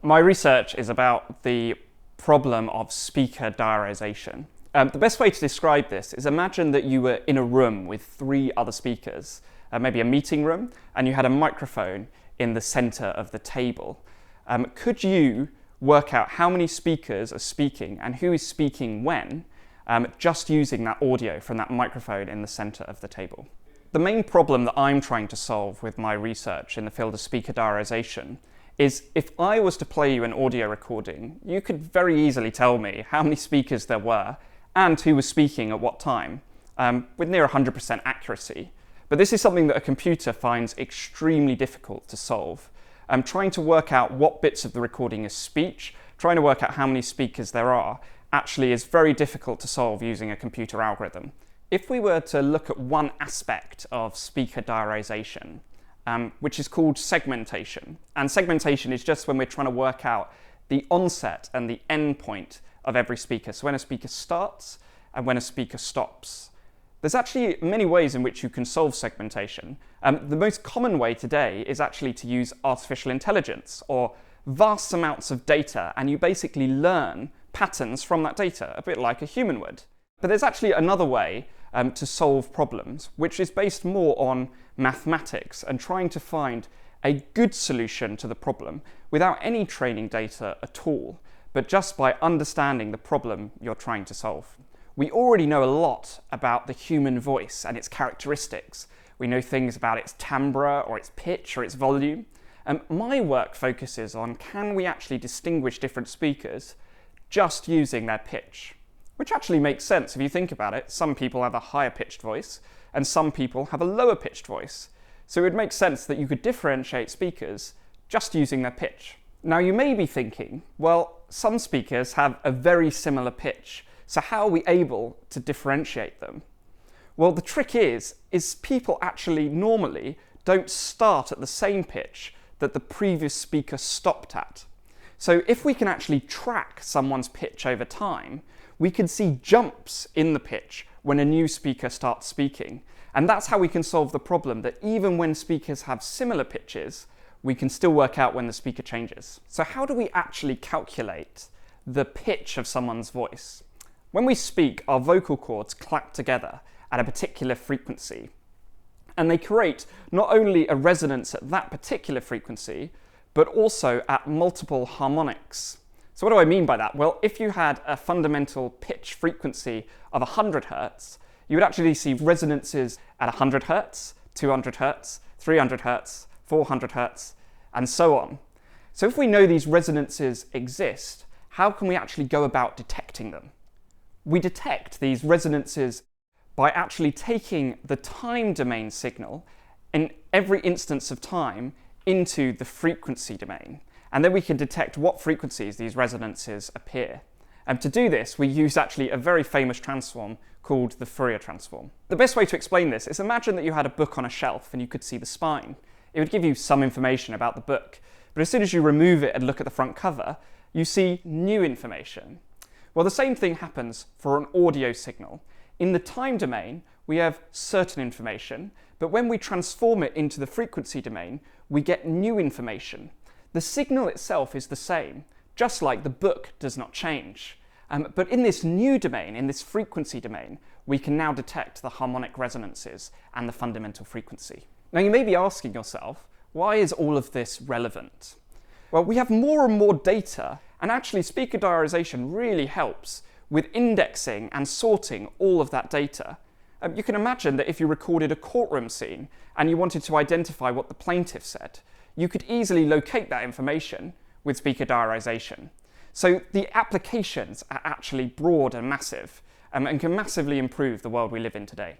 My research is about the problem of speaker diarisation. The best way to describe this is imagine that you were in a room with 3 other speakers, maybe a meeting room, and you had a microphone in the centre of the table. Could you work out how many speakers are speaking and who is speaking when, just using that audio from that microphone in the centre of the table? The main problem that I'm trying to solve with my research in the field of speaker diarisation is if I was to play you an audio recording, you could very easily tell me how many speakers there were and who was speaking at what time, with near 100% accuracy. But this is something that a computer finds extremely difficult to solve. Trying to work out what bits of the recording is speech, trying to work out how many speakers there are, actually is very difficult to solve using a computer algorithm. If we were to look at one aspect of speaker diarisation, which is called segmentation. And segmentation is just when we're trying to work out the onset and the end point of every speaker. So when a speaker starts and when a speaker stops. There's actually many ways in which you can solve segmentation. The most common way today is actually to use artificial intelligence or vast amounts of data, and you basically learn patterns from that data, a bit like a human would. But there's actually another way to solve problems, which is based more on mathematics and trying to find a good solution to the problem without any training data at all, but just by understanding the problem you're trying to solve. We already know a lot about the human voice and its characteristics. We know things about its timbre or its pitch or its volume. My work focuses on, can we actually distinguish different speakers just using their pitch? Which actually makes sense if you think about it. Some people have a higher pitched voice and some people have a lower pitched voice. So it would make sense that you could differentiate speakers just using their pitch. Now you may be thinking, well, some speakers have a very similar pitch, so how are we able to differentiate them? Well, the trick is people actually normally don't start at the same pitch that the previous speaker stopped at. So if we can actually track someone's pitch over time, we can see jumps in the pitch when a new speaker starts speaking. And that's how we can solve the problem that even when speakers have similar pitches, we can still work out when the speaker changes. So how do we actually calculate the pitch of someone's voice? When we speak, our vocal cords clap together at a particular frequency, and they create not only a resonance at that particular frequency, but also at multiple harmonics. So what do I mean by that? Well, if you had a fundamental pitch frequency of 100 Hz, you would actually see resonances at 100 Hz, 200 Hz, 300 Hz, 400 Hz, and so on. So if we know these resonances exist, how can we actually go about detecting them? We detect these resonances by actually taking the time domain signal in every instance of time into the frequency domain. And then we can detect what frequencies these resonances appear. And to do this, we use actually a very famous transform called the Fourier transform. The best way to explain this is imagine that you had a book on a shelf and you could see the spine. It would give you some information about the book, but as soon as you remove it and look at the front cover, you see new information. Well, the same thing happens for an audio signal. In the time domain, we have certain information, but when we transform it into the frequency domain, we get new information. The signal itself is the same, just like the book does not change. But in this new domain, in this frequency domain, we can now detect the harmonic resonances and the fundamental frequency. Now you may be asking yourself, why is all of this relevant? Well, we have more and more data, and actually speaker diarisation really helps with indexing and sorting all of that data. You can imagine that if you recorded a courtroom scene and you wanted to identify what the plaintiff said, you could easily locate that information with speaker diarisation. So the applications are actually broad and massive, and can massively improve the world we live in today.